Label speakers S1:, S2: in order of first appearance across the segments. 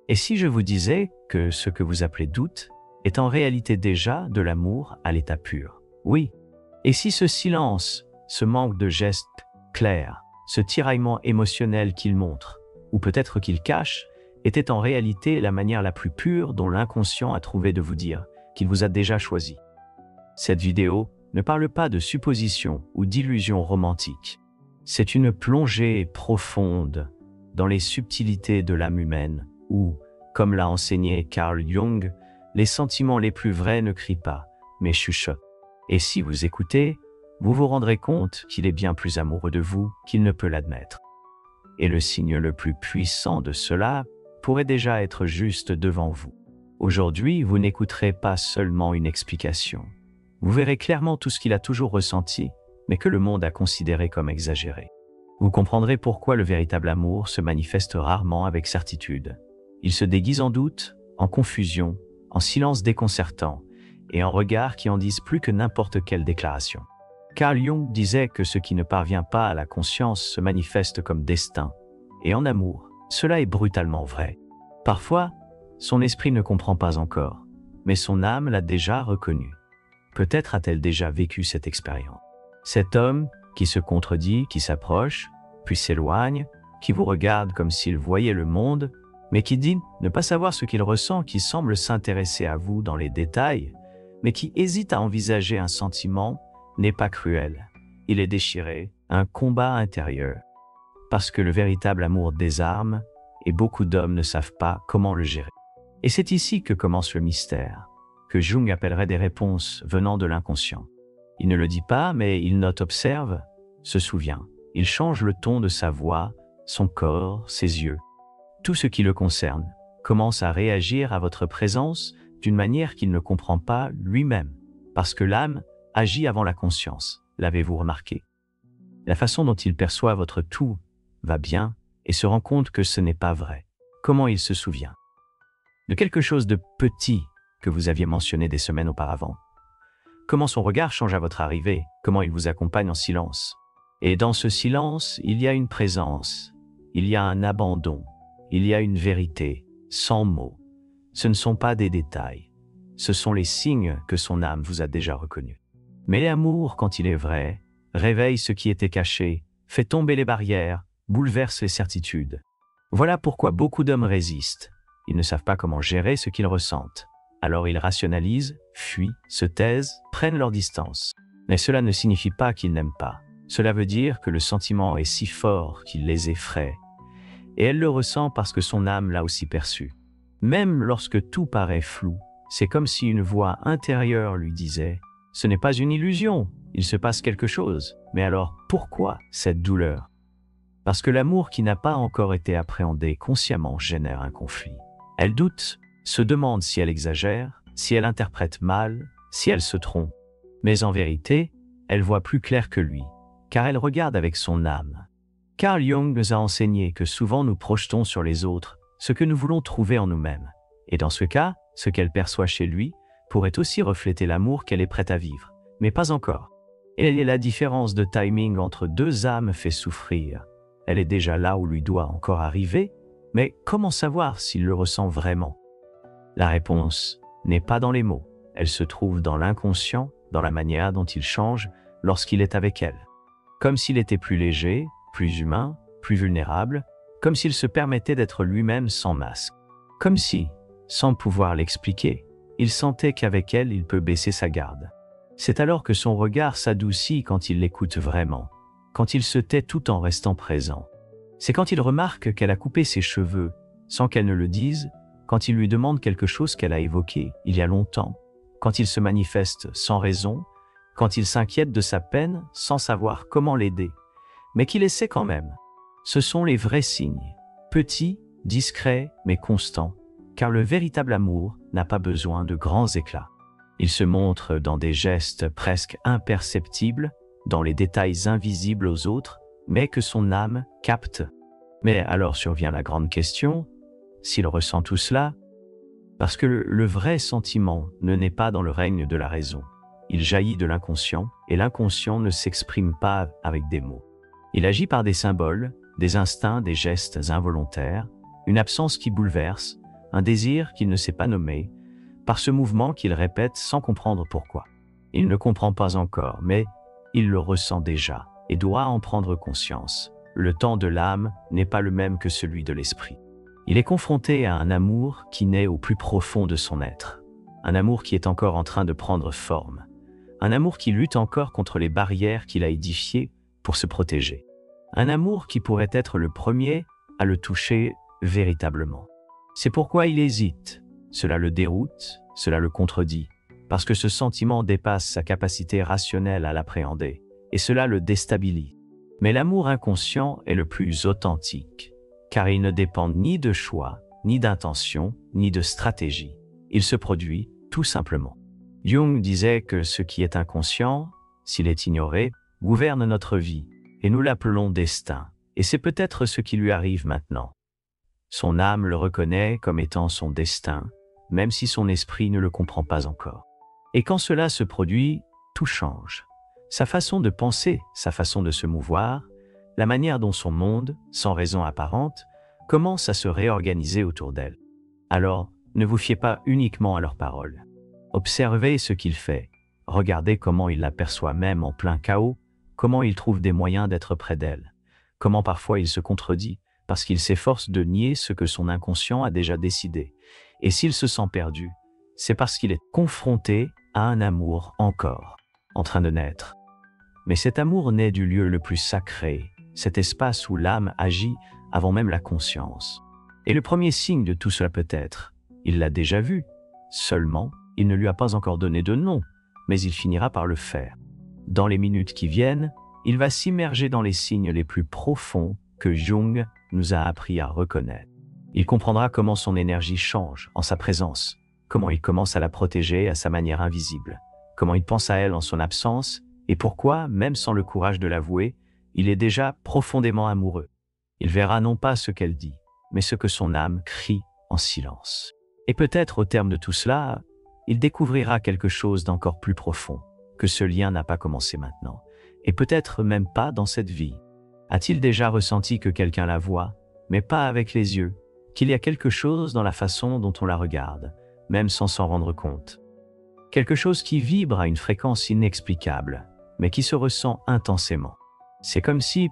S1: Et si je vous disais que ce que vous appelez doute est en réalité déjà de l'amour à l'état pur? Oui. Et si ce silence, ce manque de gestes clairs, ce tiraillement émotionnel qu'il montre, ou peut-être qu'il cache, était en réalité la manière la plus pure dont l'inconscient a trouvé de vous dire qu'il vous a déjà choisi? Cette vidéo ne parle pas de suppositions ou d'illusions romantiques. C'est une plongée profonde dans les subtilités de l'âme humaine où, comme l'a enseigné Carl Jung, les sentiments les plus vrais ne crient pas, mais chuchotent. Et si vous écoutez, vous vous rendrez compte qu'il est bien plus amoureux de vous qu'il ne peut l'admettre. Et le signe le plus puissant de cela pourrait déjà être juste devant vous. Aujourd'hui, vous n'écouterez pas seulement une explication. Vous verrez clairement tout ce qu'il a toujours ressenti, mais que le monde a considéré comme exagéré. Vous comprendrez pourquoi le véritable amour se manifeste rarement avec certitude. Il se déguise en doute, en confusion, en silence déconcertant, et en regards qui en disent plus que n'importe quelle déclaration. Carl Jung disait que ce qui ne parvient pas à la conscience se manifeste comme destin, et en amour, cela est brutalement vrai. Parfois, son esprit ne comprend pas encore, mais son âme l'a déjà reconnu. Peut-être a-t-elle déjà vécu cette expérience. Cet homme qui se contredit, qui s'approche, puis s'éloigne, qui vous regarde comme s'il voyait le monde, mais qui dit ne pas savoir ce qu'il ressent, qui semble s'intéresser à vous dans les détails, mais qui hésite à envisager un sentiment, n'est pas cruel. Il est déchiré, un combat intérieur. Parce que le véritable amour désarme, et beaucoup d'hommes ne savent pas comment le gérer. Et c'est ici que commence le mystère, que Jung appellerait des réponses venant de l'inconscient. Il ne le dit pas, mais il note, observe, se souvient. Il change le ton de sa voix, son corps, ses yeux. Tout ce qui le concerne commence à réagir à votre présence d'une manière qu'il ne comprend pas lui-même, parce que l'âme agit avant la conscience. L'avez-vous remarqué? La façon dont il perçoit votre tout va bien et se rend compte que ce n'est pas vrai. Comment il se souvient de quelque chose de petit que vous aviez mentionné des semaines auparavant? Comment son regard change à votre arrivée? Comment il vous accompagne en silence? Et dans ce silence, il y a une présence, il y a un abandon, il y a une vérité, sans mots. Ce ne sont pas des détails, ce sont les signes que son âme vous a déjà reconnus. Mais l'amour, quand il est vrai, réveille ce qui était caché, fait tomber les barrières, bouleverse les certitudes. Voilà pourquoi beaucoup d'hommes résistent. Ils ne savent pas comment gérer ce qu'ils ressentent. Alors ils rationalisent, fuient, se taisent, prennent leur distance. Mais cela ne signifie pas qu'ils n'aiment pas. Cela veut dire que le sentiment est si fort qu'il les effraie. Et elle le ressent parce que son âme l'a aussi perçu. Même lorsque tout paraît flou, c'est comme si une voix intérieure lui disait « Ce n'est pas une illusion, il se passe quelque chose. Mais alors, pourquoi cette douleur ?» Parce que l'amour qui n'a pas encore été appréhendé consciemment génère un conflit. Elle doute, se demande si elle exagère, si elle interprète mal, si elle se trompe. Mais en vérité, elle voit plus clair que lui, car elle regarde avec son âme. Carl Jung nous a enseigné que souvent nous projetons sur les autres ce que nous voulons trouver en nous-mêmes. Et dans ce cas, ce qu'elle perçoit chez lui pourrait aussi refléter l'amour qu'elle est prête à vivre, mais pas encore. Et la différence de timing entre deux âmes fait souffrir. Elle est déjà là où lui doit encore arriver, mais comment savoir s'il le ressent vraiment? La réponse n'est pas dans les mots, elle se trouve dans l'inconscient, dans la manière dont il change lorsqu'il est avec elle. Comme s'il était plus léger, plus humain, plus vulnérable, comme s'il se permettait d'être lui-même sans masque. Comme si, sans pouvoir l'expliquer, il sentait qu'avec elle, il peut baisser sa garde. C'est alors que son regard s'adoucit quand il l'écoute vraiment, quand il se tait tout en restant présent. C'est quand il remarque qu'elle a coupé ses cheveux, sans qu'elle ne le dise, quand il lui demande quelque chose qu'elle a évoqué il y a longtemps, quand il se manifeste sans raison, quand il s'inquiète de sa peine sans savoir comment l'aider, mais qu'il essaie quand même. Ce sont les vrais signes, petits, discrets, mais constants, car le véritable amour n'a pas besoin de grands éclats. Il se montre dans des gestes presque imperceptibles, dans les détails invisibles aux autres, mais que son âme capte. Mais alors survient la grande question, s'il ressent tout cela, parce que le vrai sentiment ne naît pas dans le règne de la raison. Il jaillit de l'inconscient, et l'inconscient ne s'exprime pas avec des mots. Il agit par des symboles, des instincts, des gestes involontaires, une absence qui bouleverse, un désir qu'il ne sait pas nommer, par ce mouvement qu'il répète sans comprendre pourquoi. Il ne comprend pas encore, mais il le ressent déjà et doit en prendre conscience. Le temps de l'âme n'est pas le même que celui de l'esprit. Il est confronté à un amour qui naît au plus profond de son être, un amour qui est encore en train de prendre forme, un amour qui lutte encore contre les barrières qu'il a édifiées pour se protéger, un amour qui pourrait être le premier à le toucher véritablement. C'est pourquoi il hésite, cela le déroute, cela le contredit, parce que ce sentiment dépasse sa capacité rationnelle à l'appréhender, et cela le déstabilise. Mais l'amour inconscient est le plus authentique, car il ne dépend ni de choix, ni d'intention, ni de stratégie. Il se produit tout simplement. Jung disait que ce qui est inconscient, s'il est ignoré, gouverne notre vie, et nous l'appelons destin, et c'est peut-être ce qui lui arrive maintenant. Son âme le reconnaît comme étant son destin, même si son esprit ne le comprend pas encore. Et quand cela se produit, tout change. Sa façon de penser, sa façon de se mouvoir, la manière dont son monde, sans raison apparente, commence à se réorganiser autour d'elle. Alors, ne vous fiez pas uniquement à leurs paroles. Observez ce qu'il fait, regardez comment il l'aperçoit même en plein chaos, comment il trouve des moyens d'être près d'elle, comment parfois il se contredit, parce qu'il s'efforce de nier ce que son inconscient a déjà décidé. Et s'il se sent perdu, c'est parce qu'il est confronté à un amour encore, en train de naître. Mais cet amour naît du lieu le plus sacré, cet espace où l'âme agit avant même la conscience. Et le premier signe de tout cela peut-être, il l'a déjà vu, seulement il ne lui a pas encore donné de nom, mais il finira par le faire. Dans les minutes qui viennent, il va s'immerger dans les signes les plus profonds que Jung nous a appris à reconnaître. Il comprendra comment son énergie change en sa présence, comment il commence à la protéger à sa manière invisible, comment il pense à elle en son absence, et pourquoi, même sans le courage de l'avouer, il est déjà profondément amoureux. Il verra non pas ce qu'elle dit, mais ce que son âme crie en silence. Et peut-être au terme de tout cela, il découvrira quelque chose d'encore plus profond, que ce lien n'a pas commencé maintenant, et peut-être même pas dans cette vie. A-t-il déjà ressenti que quelqu'un la voit, mais pas avec les yeux, qu'il y a quelque chose dans la façon dont on la regarde, même sans s'en rendre compte? Quelque chose qui vibre à une fréquence inexplicable, mais qui se ressent intensément. C'est comme si,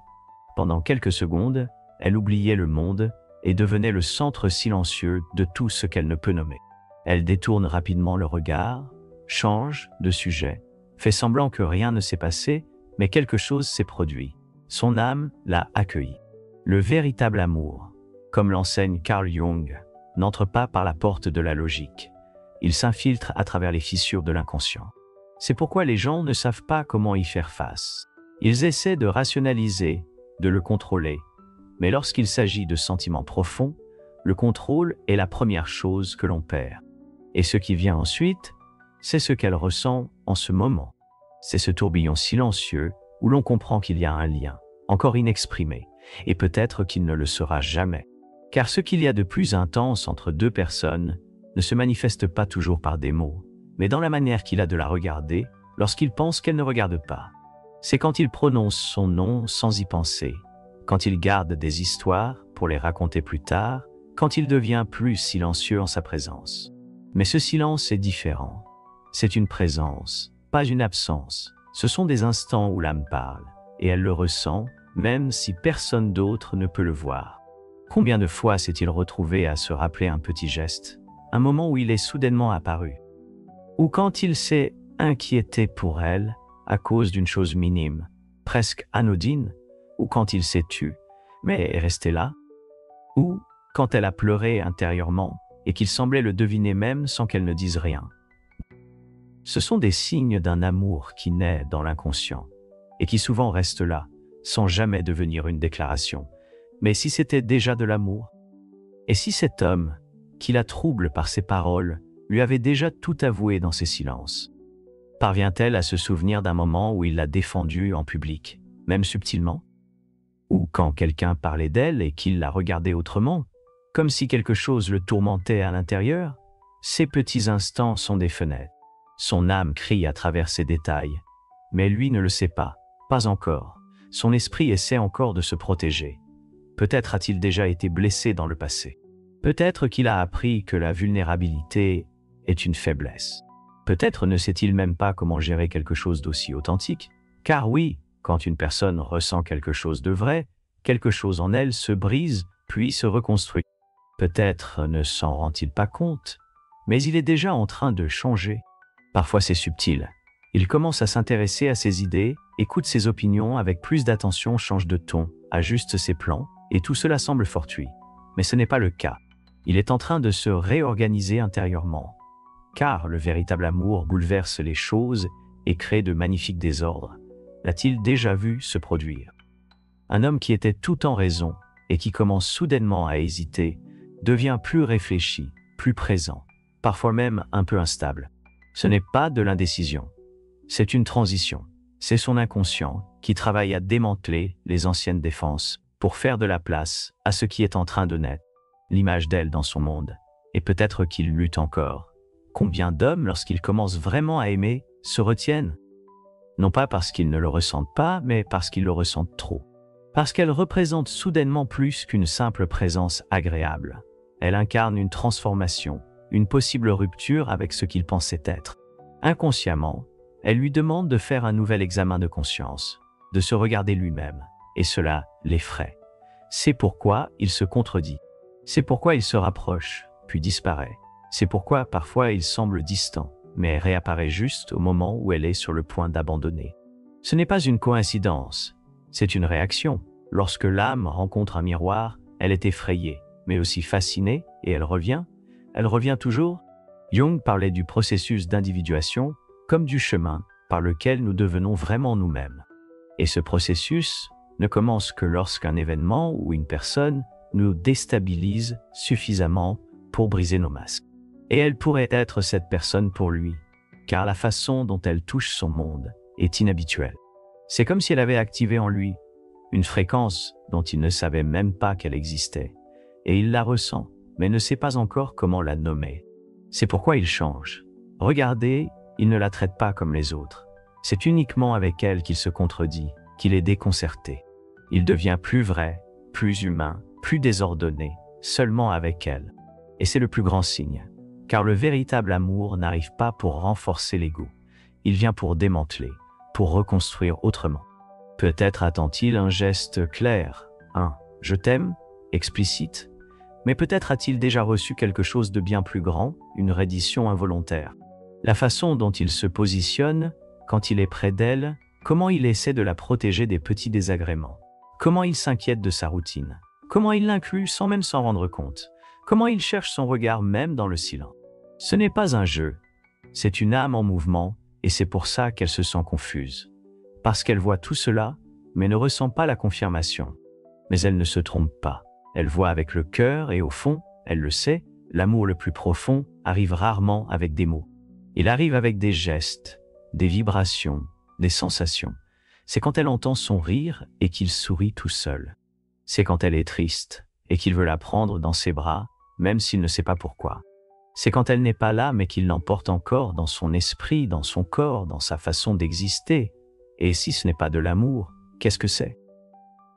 S1: pendant quelques secondes, elle oubliait le monde et devenait le centre silencieux de tout ce qu'elle ne peut nommer. Elle détourne rapidement le regard, change de sujet, fait semblant que rien ne s'est passé, mais quelque chose s'est produit. Son âme l'a accueilli. Le véritable amour, comme l'enseigne Carl Jung, n'entre pas par la porte de la logique. Il s'infiltre à travers les fissures de l'inconscient. C'est pourquoi les gens ne savent pas comment y faire face. Ils essaient de rationaliser, de le contrôler. Mais lorsqu'il s'agit de sentiments profonds, le contrôle est la première chose que l'on perd. Et ce qui vient ensuite, c'est ce qu'elle ressent en ce moment. C'est ce tourbillon silencieux où l'on comprend qu'il y a un lien, encore inexprimé, et peut-être qu'il ne le sera jamais. Car ce qu'il y a de plus intense entre deux personnes ne se manifeste pas toujours par des mots, mais dans la manière qu'il a de la regarder lorsqu'il pense qu'elle ne regarde pas. C'est quand il prononce son nom sans y penser, quand il garde des histoires pour les raconter plus tard, quand il devient plus silencieux en sa présence. Mais ce silence est différent. C'est une présence, pas une absence. Ce sont des instants où l'âme parle, et elle le ressent, même si personne d'autre ne peut le voir. Combien de fois s'est-il retrouvé à se rappeler un petit geste, un moment où il est soudainement apparu, ou quand il s'est inquiété pour elle à cause d'une chose minime, presque anodine, ou quand il s'est tu, mais est resté là, ou quand elle a pleuré intérieurement et qu'il semblait le deviner même sans qu'elle ne dise rien. Ce sont des signes d'un amour qui naît dans l'inconscient et qui souvent reste là, sans jamais devenir une déclaration. Mais si c'était déjà de l'amour? Et si cet homme, qui la trouble par ses paroles, lui avait déjà tout avoué dans ses silences? Parvient-elle à se souvenir d'un moment où il l'a défendue en public, même subtilement? Ou quand quelqu'un parlait d'elle et qu'il la regardait autrement, comme si quelque chose le tourmentait à l'intérieur? Ces petits instants sont des fenêtres. Son âme crie à travers ces détails, mais lui ne le sait pas encore. Son esprit essaie encore de se protéger. Peut-être a-t-il déjà été blessé dans le passé. Peut-être qu'il a appris que la vulnérabilité est une faiblesse. Peut-être ne sait-il même pas comment gérer quelque chose d'aussi authentique. Car oui, quand une personne ressent quelque chose de vrai, quelque chose en elle se brise, puis se reconstruit. Peut-être ne s'en rend-il pas compte, mais il est déjà en train de changer. Parfois c'est subtil. Il commence à s'intéresser à ses idées, écoute ses opinions avec plus d'attention, change de ton, ajuste ses plans, et tout cela semble fortuit. Mais ce n'est pas le cas. Il est en train de se réorganiser intérieurement. Car le véritable amour bouleverse les choses et crée de magnifiques désordres. L'a-t-il déjà vu se produire? Un homme qui était tout en raison et qui commence soudainement à hésiter devient plus réfléchi, plus présent, parfois même un peu instable. Ce n'est pas de l'indécision, c'est une transition. C'est son inconscient qui travaille à démanteler les anciennes défenses pour faire de la place à ce qui est en train de naître, l'image d'elle dans son monde. Et peut-être qu'il lutte encore. Combien d'hommes, lorsqu'ils commencent vraiment à aimer, se retiennent? Non pas parce qu'ils ne le ressentent pas, mais parce qu'ils le ressentent trop. Parce qu'elle représente soudainement plus qu'une simple présence agréable. Elle incarne une transformation, une possible rupture avec ce qu'il pensait être. Inconsciemment, elle lui demande de faire un nouvel examen de conscience, de se regarder lui-même, et cela l'effraie. C'est pourquoi il se contredit. C'est pourquoi il se rapproche, puis disparaît. C'est pourquoi parfois il semble distant, mais réapparaît juste au moment où elle est sur le point d'abandonner. Ce n'est pas une coïncidence, c'est une réaction. Lorsque l'âme rencontre un miroir, elle est effrayée, mais aussi fascinée, et elle revient toujours. Jung parlait du processus d'individuation comme du chemin par lequel nous devenons vraiment nous-mêmes. Et ce processus ne commence que lorsqu'un événement ou une personne nous déstabilise suffisamment pour briser nos masques. Et elle pourrait être cette personne pour lui, car la façon dont elle touche son monde est inhabituelle. C'est comme si elle avait activé en lui une fréquence dont il ne savait même pas qu'elle existait, et il la ressent, mais ne sait pas encore comment la nommer. C'est pourquoi il change. Regardez, il ne la traite pas comme les autres. C'est uniquement avec elle qu'il se contredit, qu'il est déconcerté. Il devient plus vrai, plus humain, plus désordonné, seulement avec elle. Et c'est le plus grand signe, car le véritable amour n'arrive pas pour renforcer l'ego. Il vient pour démanteler, pour reconstruire autrement. Peut-être attend-il un geste clair, un « je t'aime » explicite, mais peut-être a-t-il déjà reçu quelque chose de bien plus grand, une reddition involontaire. La façon dont il se positionne, quand il est près d'elle, comment il essaie de la protéger des petits désagréments, comment il s'inquiète de sa routine, comment il l'inclut sans même s'en rendre compte, comment il cherche son regard même dans le silence. Ce n'est pas un jeu, c'est une âme en mouvement, et c'est pour ça qu'elle se sent confuse. Parce qu'elle voit tout cela, mais ne ressent pas la confirmation. Mais elle ne se trompe pas. Elle voit avec le cœur et au fond, elle le sait, l'amour le plus profond arrive rarement avec des mots. Il arrive avec des gestes, des vibrations, des sensations. C'est quand elle entend son rire et qu'il sourit tout seul. C'est quand elle est triste et qu'il veut la prendre dans ses bras, même s'il ne sait pas pourquoi. C'est quand elle n'est pas là mais qu'il l'emporte encore dans son esprit, dans son corps, dans sa façon d'exister. Et si ce n'est pas de l'amour, qu'est-ce que c'est?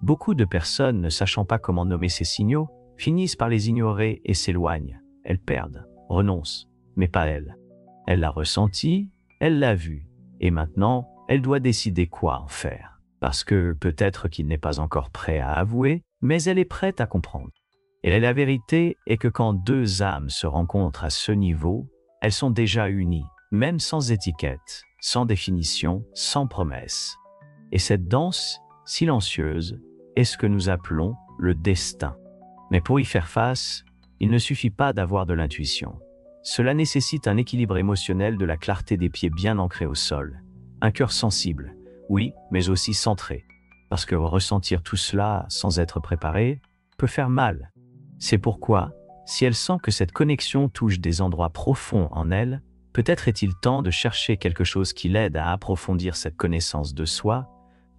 S1: Beaucoup de personnes, ne sachant pas comment nommer ces signaux, finissent par les ignorer et s'éloignent. Elles perdent, renoncent, mais pas elle. Elle l'a ressenti, elle l'a vu, et maintenant, elle doit décider quoi en faire. Parce que peut-être qu'il n'est pas encore prêt à avouer, mais elle est prête à comprendre. Et la vérité est que quand deux âmes se rencontrent à ce niveau, elles sont déjà unies, même sans étiquette, sans définition, sans promesse. Et cette danse, silencieuse, est ce que nous appelons le destin. Mais pour y faire face, il ne suffit pas d'avoir de l'intuition. Cela nécessite un équilibre émotionnel, de la clarté des pieds bien ancrés au sol, un cœur sensible, oui, mais aussi centré. Parce que ressentir tout cela sans être préparé peut faire mal. C'est pourquoi, si elle sent que cette connexion touche des endroits profonds en elle, peut-être est-il temps de chercher quelque chose qui l'aide à approfondir cette connaissance de soi,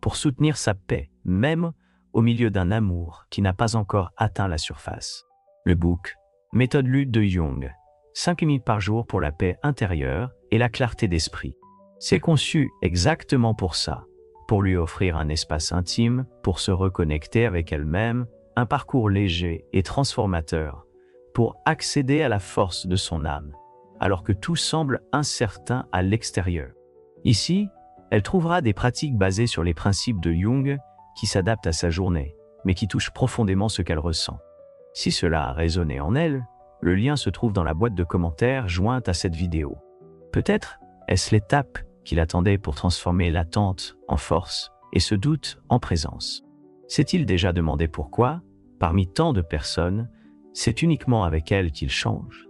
S1: pour soutenir sa paix, même au milieu d'un amour qui n'a pas encore atteint la surface. Le book « Méthode lutte de Jung » 5 minutes par jour pour la paix intérieure et la clarté d'esprit. C'est conçu exactement pour ça, pour lui offrir un espace intime, pour se reconnecter avec elle-même, un parcours léger et transformateur, pour accéder à la force de son âme, alors que tout semble incertain à l'extérieur. Ici, elle trouvera des pratiques basées sur les principes de Jung qui s'adaptent à sa journée, mais qui touchent profondément ce qu'elle ressent. Si cela a résonné en elle, le lien se trouve dans la boîte de commentaires jointe à cette vidéo. Peut-être est-ce l'étape qu'il attendait pour transformer l'attente en force et ce doute en présence. S'est-il déjà demandé pourquoi, parmi tant de personnes, c'est uniquement avec elle qu'il change?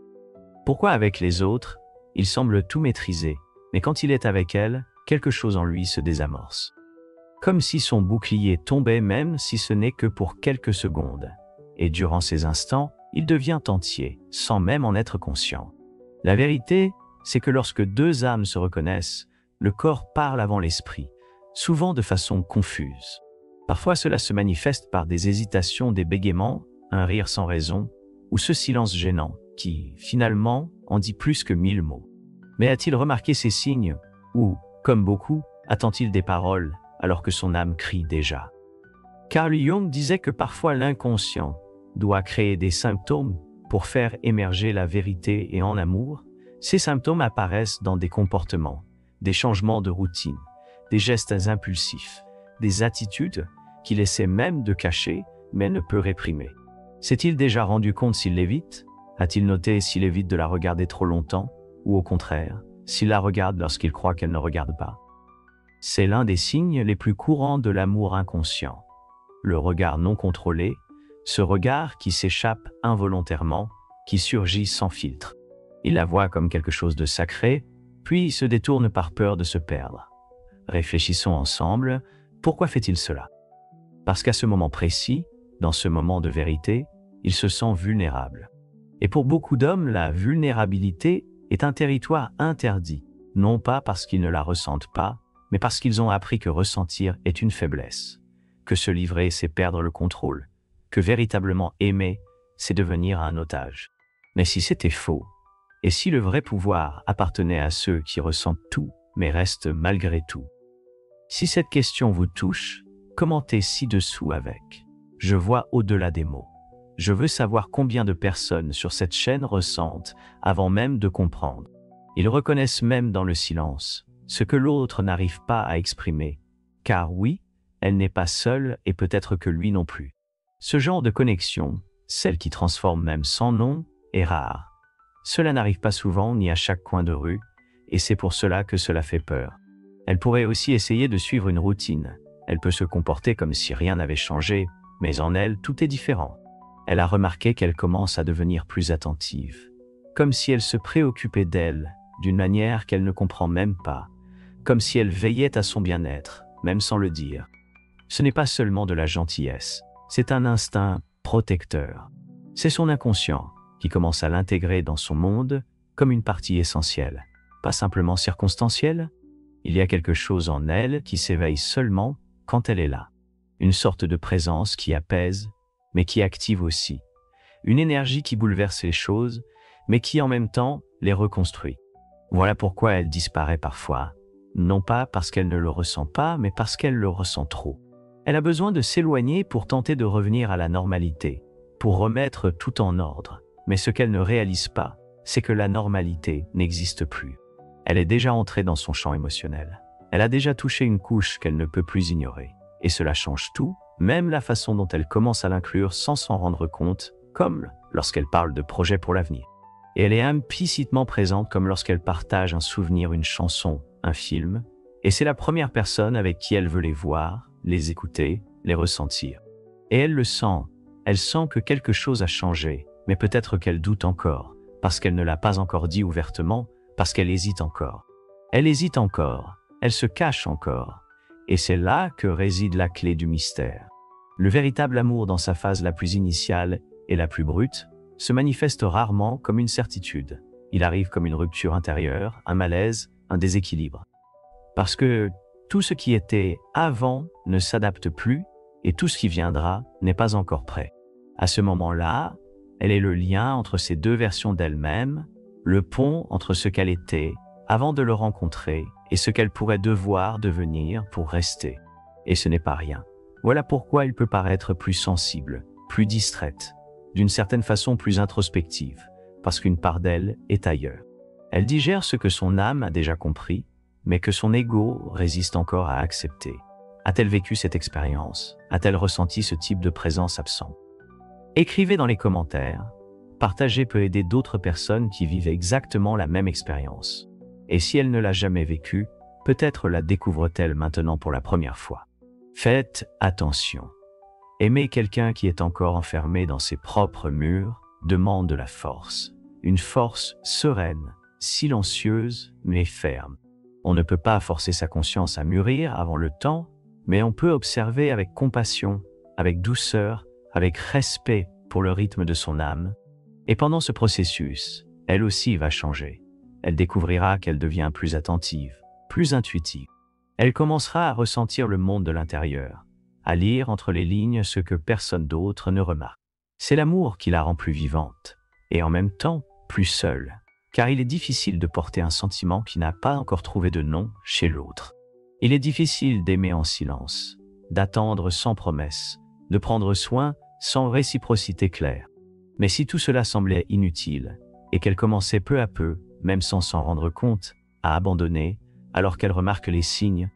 S1: Pourquoi avec les autres, il semble tout maîtriser, mais quand il est avec elle, quelque chose en lui se désamorce. Comme si son bouclier tombait même si ce n'est que pour quelques secondes. Et durant ces instants, il devient entier, sans même en être conscient. La vérité, c'est que lorsque deux âmes se reconnaissent, le corps parle avant l'esprit, souvent de façon confuse. Parfois cela se manifeste par des hésitations, des bégaiements, un rire sans raison, ou ce silence gênant qui, finalement, en dit plus que 1000 mots. Mais a-t-il remarqué ces signes, ou, comme beaucoup, attend-il des paroles alors que son âme crie déjà? Carl Jung disait que parfois l'inconscient doit créer des symptômes pour faire émerger la vérité, et en amour, ces symptômes apparaissent dans des comportements, des changements de routine, des gestes impulsifs, des attitudes qu'il essaie même de cacher mais ne peut réprimer. S'est-il déjà rendu compte s'il l'évite? A-t-il noté s'il évite de la regarder trop longtemps, ou au contraire, s'il la regarde lorsqu'il croit qu'elle ne regarde pas? C'est l'un des signes les plus courants de l'amour inconscient. Le regard non contrôlé, ce regard qui s'échappe involontairement, qui surgit sans filtre. Il la voit comme quelque chose de sacré, puis se détourne par peur de se perdre. Réfléchissons ensemble, pourquoi fait-il cela? Parce qu'à ce moment précis, dans ce moment de vérité, il se sent vulnérable. Et pour beaucoup d'hommes, la vulnérabilité est un territoire interdit, non pas parce qu'ils ne la ressentent pas, mais parce qu'ils ont appris que ressentir est une faiblesse, que se livrer, c'est perdre le contrôle, que véritablement aimer, c'est devenir un otage. Mais si c'était faux, et si le vrai pouvoir appartenait à ceux qui ressentent tout, mais restent malgré tout? Si cette question vous touche, commentez ci-dessous avec « Je vois au-delà des mots ». Je veux savoir combien de personnes sur cette chaîne ressentent avant même de comprendre. Ils reconnaissent même dans le silence ce que l'autre n'arrive pas à exprimer. Car oui, elle n'est pas seule et peut-être que lui non plus. Ce genre de connexion, celle qui transforme même sans nom, est rare. Cela n'arrive pas souvent ni à chaque coin de rue, et c'est pour cela que cela fait peur. Elle pourrait aussi essayer de suivre une routine. Elle peut se comporter comme si rien n'avait changé, mais en elle, tout est différent. Elle a remarqué qu'elle commence à devenir plus attentive, comme si elle se préoccupait d'elle, d'une manière qu'elle ne comprend même pas, comme si elle veillait à son bien-être, même sans le dire. Ce n'est pas seulement de la gentillesse, c'est un instinct protecteur. C'est son inconscient qui commence à l'intégrer dans son monde comme une partie essentielle, pas simplement circonstancielle. Il y a quelque chose en elle qui s'éveille seulement quand elle est là. Une sorte de présence qui apaise, mais qui active aussi. Une énergie qui bouleverse les choses, mais qui en même temps les reconstruit. Voilà pourquoi elle disparaît parfois, non pas parce qu'elle ne le ressent pas, mais parce qu'elle le ressent trop. Elle a besoin de s'éloigner pour tenter de revenir à la normalité, pour remettre tout en ordre. Mais ce qu'elle ne réalise pas, c'est que la normalité n'existe plus. Elle est déjà entrée dans son champ émotionnel. Elle a déjà touché une couche qu'elle ne peut plus ignorer. Et cela change tout, même la façon dont elle commence à l'inclure sans s'en rendre compte, comme lorsqu'elle parle de projets pour l'avenir. Et elle est implicitement présente comme lorsqu'elle partage un souvenir, une chanson, un film, et c'est la première personne avec qui elle veut les voir, les écouter, les ressentir. Et elle le sent, elle sent que quelque chose a changé, mais peut-être qu'elle doute encore, parce qu'elle ne l'a pas encore dit ouvertement, parce qu'elle hésite encore. Elle hésite encore, elle se cache encore, et c'est là que réside la clé du mystère. Le véritable amour dans sa phase la plus initiale et la plus brute se manifeste rarement comme une certitude. Il arrive comme une rupture intérieure, un malaise, un déséquilibre. Parce que tout ce qui était avant ne s'adapte plus et tout ce qui viendra n'est pas encore prêt. À ce moment-là, elle est le lien entre ces deux versions d'elle-même, le pont entre ce qu'elle était avant de le rencontrer et ce qu'elle pourrait devoir devenir pour rester. Et ce n'est pas rien. Voilà pourquoi elle peut paraître plus sensible, plus distraite, d'une certaine façon plus introspective, parce qu'une part d'elle est ailleurs. Elle digère ce que son âme a déjà compris, mais que son ego résiste encore à accepter. A-t-elle vécu cette expérience? A-t-elle ressenti ce type de présence absente? Écrivez dans les commentaires. Partager peut aider d'autres personnes qui vivent exactement la même expérience. Et si elle ne l'a jamais vécue, peut-être la découvre-t-elle maintenant pour la première fois. Faites attention. Aimer quelqu'un qui est encore enfermé dans ses propres murs demande de la force. Une force sereine, silencieuse, mais ferme. On ne peut pas forcer sa conscience à mûrir avant le temps, mais on peut observer avec compassion, avec douceur, avec respect pour le rythme de son âme. Et pendant ce processus, elle aussi va changer. Elle découvrira qu'elle devient plus attentive, plus intuitive. Elle commencera à ressentir le monde de l'intérieur, à lire entre les lignes ce que personne d'autre ne remarque. C'est l'amour qui la rend plus vivante, et en même temps plus seule, car il est difficile de porter un sentiment qui n'a pas encore trouvé de nom chez l'autre. Il est difficile d'aimer en silence, d'attendre sans promesse, de prendre soin sans réciprocité claire. Mais si tout cela semblait inutile, et qu'elle commençait peu à peu, même sans s'en rendre compte, à abandonner, alors qu'elle remarque les signes,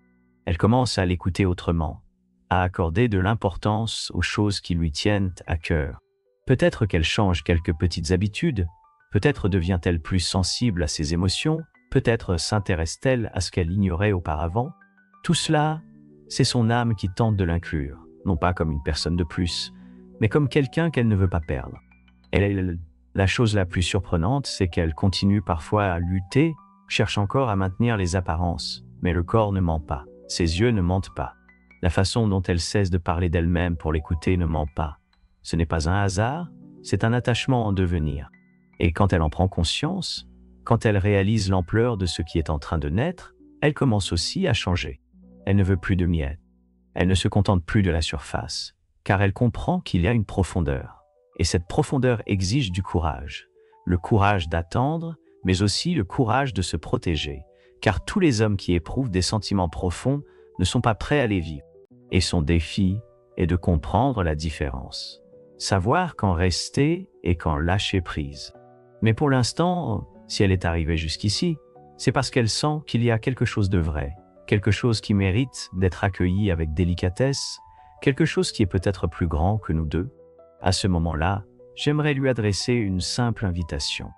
S1: elle commence à l'écouter autrement, à accorder de l'importance aux choses qui lui tiennent à cœur. Peut-être qu'elle change quelques petites habitudes, peut-être devient-elle plus sensible à ses émotions, peut-être s'intéresse-t-elle à ce qu'elle ignorait auparavant. Tout cela, c'est son âme qui tente de l'inclure, non pas comme une personne de plus, mais comme quelqu'un qu'elle ne veut pas perdre. La chose la plus surprenante, c'est qu'elle continue parfois à lutter, cherche encore à maintenir les apparences, mais le corps ne ment pas, ses yeux ne mentent pas. La façon dont elle cesse de parler d'elle-même pour l'écouter ne ment pas. Ce n'est pas un hasard, c'est un attachement en devenir. Et quand elle en prend conscience, quand elle réalise l'ampleur de ce qui est en train de naître, elle commence aussi à changer. Elle ne veut plus de miettes. Elle ne se contente plus de la surface, car elle comprend qu'il y a une profondeur. Et cette profondeur exige du courage. Le courage d'attendre, mais aussi le courage de se protéger, car tous les hommes qui éprouvent des sentiments profonds ne sont pas prêts à les vivre. Et son défi est de comprendre la différence. Savoir quand rester et quand lâcher prise. Mais pour l'instant, si elle est arrivée jusqu'ici, c'est parce qu'elle sent qu'il y a quelque chose de vrai, quelque chose qui mérite d'être accueilli avec délicatesse, quelque chose qui est peut-être plus grand que nous deux. À ce moment-là, j'aimerais lui adresser une simple invitation.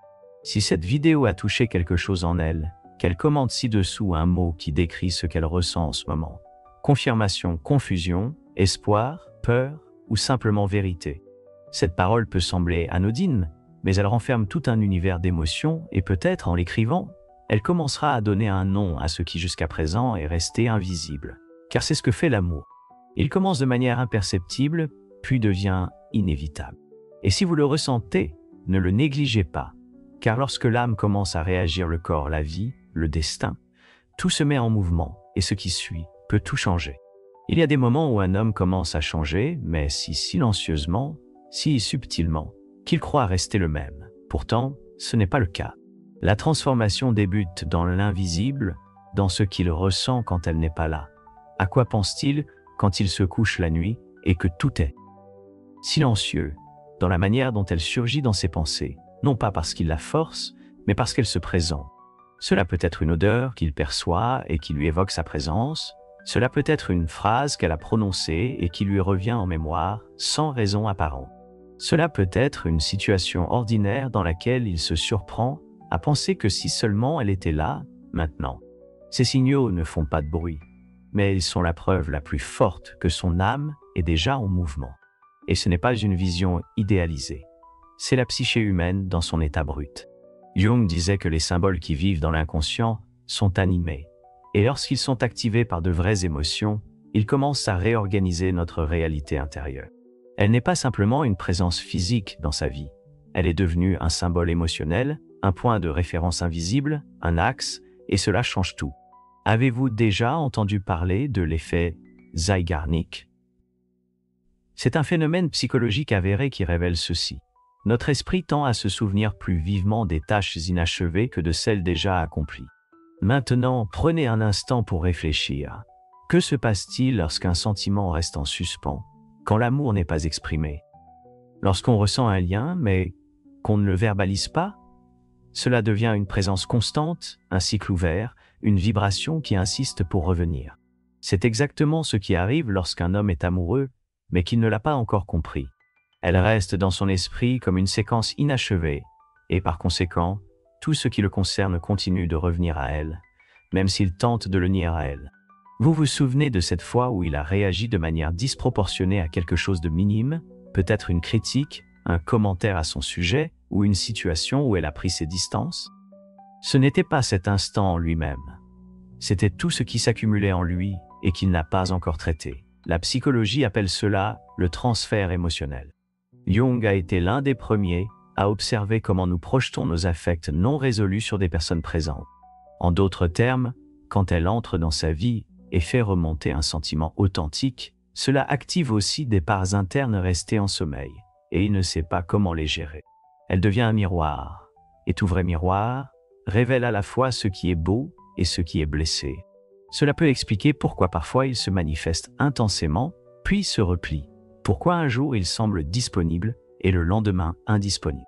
S1: Si cette vidéo a touché quelque chose en elle, qu'elle commente ci-dessous un mot qui décrit ce qu'elle ressent en ce moment. Confirmation, confusion, espoir, peur ou simplement vérité. Cette parole peut sembler anodine, mais elle renferme tout un univers d'émotions et peut-être en l'écrivant, elle commencera à donner un nom à ce qui jusqu'à présent est resté invisible. Car c'est ce que fait l'amour. Il commence de manière imperceptible, puis devient inévitable. Et si vous le ressentez, ne le négligez pas, car lorsque l'âme commence à réagir, le corps, la vie, le destin, tout se met en mouvement, et ce qui suit peut tout changer. Il y a des moments où un homme commence à changer, mais si silencieusement, si subtilement, qu'il croit rester le même. Pourtant, ce n'est pas le cas. La transformation débute dans l'invisible, dans ce qu'il ressent quand elle n'est pas là. À quoi pense-t-il quand il se couche la nuit et que tout est silencieux, dans la manière dont elle surgit dans ses pensées, non pas parce qu'il la force, mais parce qu'elle se présente. Cela peut être une odeur qu'il perçoit et qui lui évoque sa présence, cela peut être une phrase qu'elle a prononcée et qui lui revient en mémoire, sans raison apparente. Cela peut être une situation ordinaire dans laquelle il se surprend à penser que si seulement elle était là, maintenant. Ces signaux ne font pas de bruit, mais ils sont la preuve la plus forte que son âme est déjà en mouvement. Et ce n'est pas une vision idéalisée. C'est la psyché humaine dans son état brut. Jung disait que les symboles qui vivent dans l'inconscient sont animés. Et lorsqu'ils sont activés par de vraies émotions, ils commencent à réorganiser notre réalité intérieure. Elle n'est pas simplement une présence physique dans sa vie. Elle est devenue un symbole émotionnel, un point de référence invisible, un axe, et cela change tout. Avez-vous déjà entendu parler de l'effet Zeigarnik? C'est un phénomène psychologique avéré qui révèle ceci. Notre esprit tend à se souvenir plus vivement des tâches inachevées que de celles déjà accomplies. Maintenant, prenez un instant pour réfléchir. Que se passe-t-il lorsqu'un sentiment reste en suspens, quand l'amour n'est pas exprimé? Lorsqu'on ressent un lien, mais qu'on ne le verbalise pas, cela devient une présence constante, un cycle ouvert, une vibration qui insiste pour revenir. C'est exactement ce qui arrive lorsqu'un homme est amoureux, mais qu'il ne l'a pas encore compris. Elle reste dans son esprit comme une séquence inachevée, et par conséquent, tout ce qui le concerne continue de revenir à elle, même s'il tente de le nier à elle. Vous vous souvenez de cette fois où il a réagi de manière disproportionnée à quelque chose de minime, peut-être une critique, un commentaire à son sujet, ou une situation où elle a pris ses distances? Ce n'était pas cet instant en lui-même. C'était tout ce qui s'accumulait en lui et qu'il n'a pas encore traité. La psychologie appelle cela le transfert émotionnel. Jung a été l'un des premiers à observer comment nous projetons nos affects non résolus sur des personnes présentes. En d'autres termes, quand elle entre dans sa vie et fait remonter un sentiment authentique, cela active aussi des parts internes restées en sommeil, et il ne sait pas comment les gérer. Elle devient un miroir, et tout vrai miroir révèle à la fois ce qui est beau et ce qui est blessé. Cela peut expliquer pourquoi parfois il se manifeste intensément, puis se replie. Pourquoi un jour il semble disponible et le lendemain indisponible.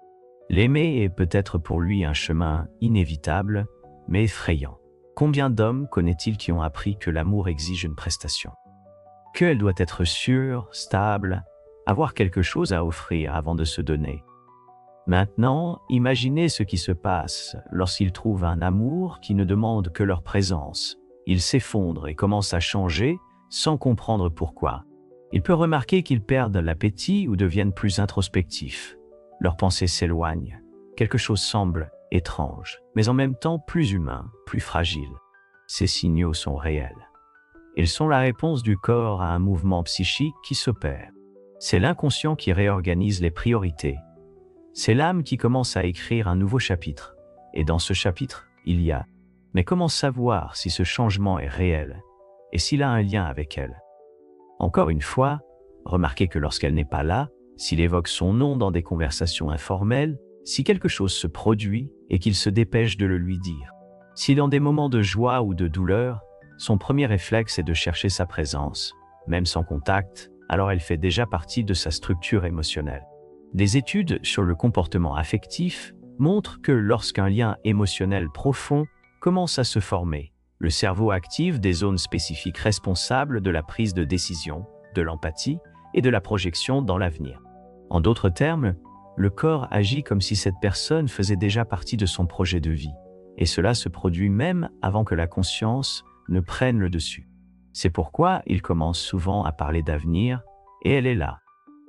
S1: L'aimer est peut-être pour lui un chemin inévitable, mais effrayant. Combien d'hommes connaît-il qui ont appris que l'amour exige une prestation? Qu'elle doit être sûre, stable, avoir quelque chose à offrir avant de se donner. Maintenant, imaginez ce qui se passe lorsqu'ils trouvent un amour qui ne demande que leur présence. Ils s'effondrent et commencent à changer sans comprendre pourquoi. Il peut remarquer qu'ils perdent l'appétit ou deviennent plus introspectifs. Leurs pensées s'éloignent. Quelque chose semble étrange, mais en même temps plus humain, plus fragile. Ces signaux sont réels. Ils sont la réponse du corps à un mouvement psychique qui s'opère. C'est l'inconscient qui réorganise les priorités. C'est l'âme qui commence à écrire un nouveau chapitre. Et dans ce chapitre, il y a « Mais comment savoir si ce changement est réel et s'il a un lien avec elle ?» Encore une fois, remarquez que lorsqu'elle n'est pas là, s'il évoque son nom dans des conversations informelles, si quelque chose se produit et qu'il se dépêche de le lui dire. Si dans des moments de joie ou de douleur, son premier réflexe est de chercher sa présence, même sans contact, alors elle fait déjà partie de sa structure émotionnelle. Des études sur le comportement affectif montrent que lorsqu'un lien émotionnel profond commence à se former, le cerveau active des zones spécifiques responsables de la prise de décision, de l'empathie et de la projection dans l'avenir. En d'autres termes, le corps agit comme si cette personne faisait déjà partie de son projet de vie, et cela se produit même avant que la conscience ne prenne le dessus. C'est pourquoi il commence souvent à parler d'avenir, et elle est là.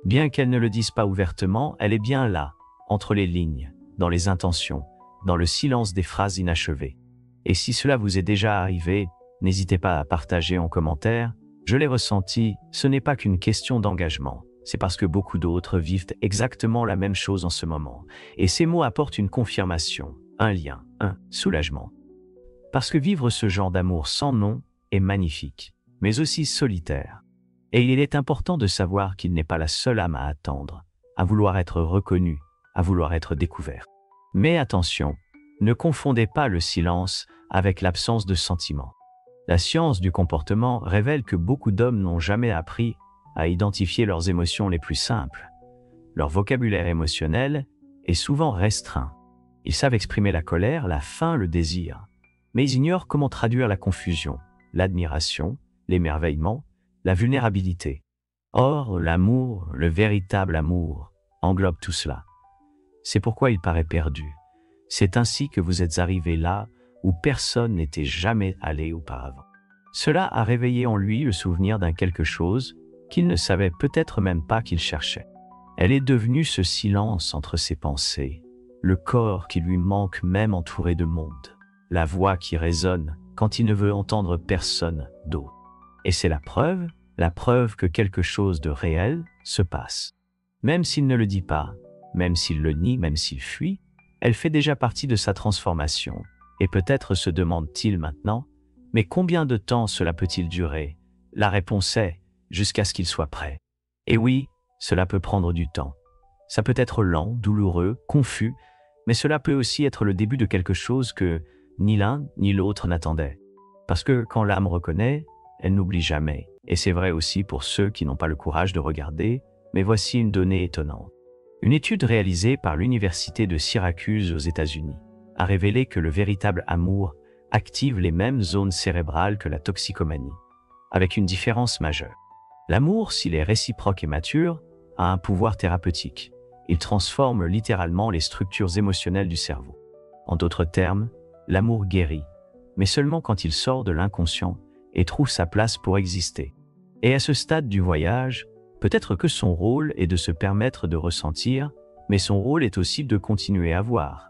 S1: Bien qu'elle ne le dise pas ouvertement, elle est bien là, entre les lignes, dans les intentions, dans le silence des phrases inachevées. Et si cela vous est déjà arrivé, n'hésitez pas à partager en commentaire. Je l'ai ressenti, ce n'est pas qu'une question d'engagement, c'est parce que beaucoup d'autres vivent exactement la même chose en ce moment. Et ces mots apportent une confirmation, un lien, un soulagement. Parce que vivre ce genre d'amour sans nom est magnifique, mais aussi solitaire. Et il est important de savoir qu'il n'est pas la seule âme à attendre, à vouloir être reconnue, à vouloir être découverte. Mais attention, ne confondez pas le silence avec l'absence de sentiment. La science du comportement révèle que beaucoup d'hommes n'ont jamais appris à identifier leurs émotions les plus simples. Leur vocabulaire émotionnel est souvent restreint. Ils savent exprimer la colère, la faim, le désir, mais ils ignorent comment traduire la confusion, l'admiration, l'émerveillement, la vulnérabilité. Or, l'amour, le véritable amour, englobe tout cela. C'est pourquoi il paraît perdu. C'est ainsi que vous êtes arrivé là où personne n'était jamais allé auparavant. Cela a réveillé en lui le souvenir d'un quelque chose qu'il ne savait peut-être même pas qu'il cherchait. Elle est devenue ce silence entre ses pensées, le corps qui lui manque même entouré de monde, la voix qui résonne quand il ne veut entendre personne d'autre. Et c'est la preuve que quelque chose de réel se passe. Même s'il ne le dit pas, même s'il le nie, même s'il fuit, elle fait déjà partie de sa transformation. Et peut-être se demande-t-il maintenant, mais combien de temps cela peut-il durer? La réponse est, jusqu'à ce qu'il soit prêt. Et oui, cela peut prendre du temps. Ça peut être lent, douloureux, confus, mais cela peut aussi être le début de quelque chose que ni l'un ni l'autre n'attendaient. Parce que quand l'âme reconnaît, elle n'oublie jamais. Et c'est vrai aussi pour ceux qui n'ont pas le courage de regarder, mais voici une donnée étonnante. Une étude réalisée par l'Université de Syracuse aux États-Unis a révélé que le véritable amour active les mêmes zones cérébrales que la toxicomanie, avec une différence majeure. L'amour, s'il est réciproque et mature, a un pouvoir thérapeutique. Il transforme littéralement les structures émotionnelles du cerveau. En d'autres termes, l'amour guérit, mais seulement quand il sort de l'inconscient et trouve sa place pour exister. Et à ce stade du voyage, peut-être que son rôle est de se permettre de ressentir, mais son rôle est aussi de continuer à voir.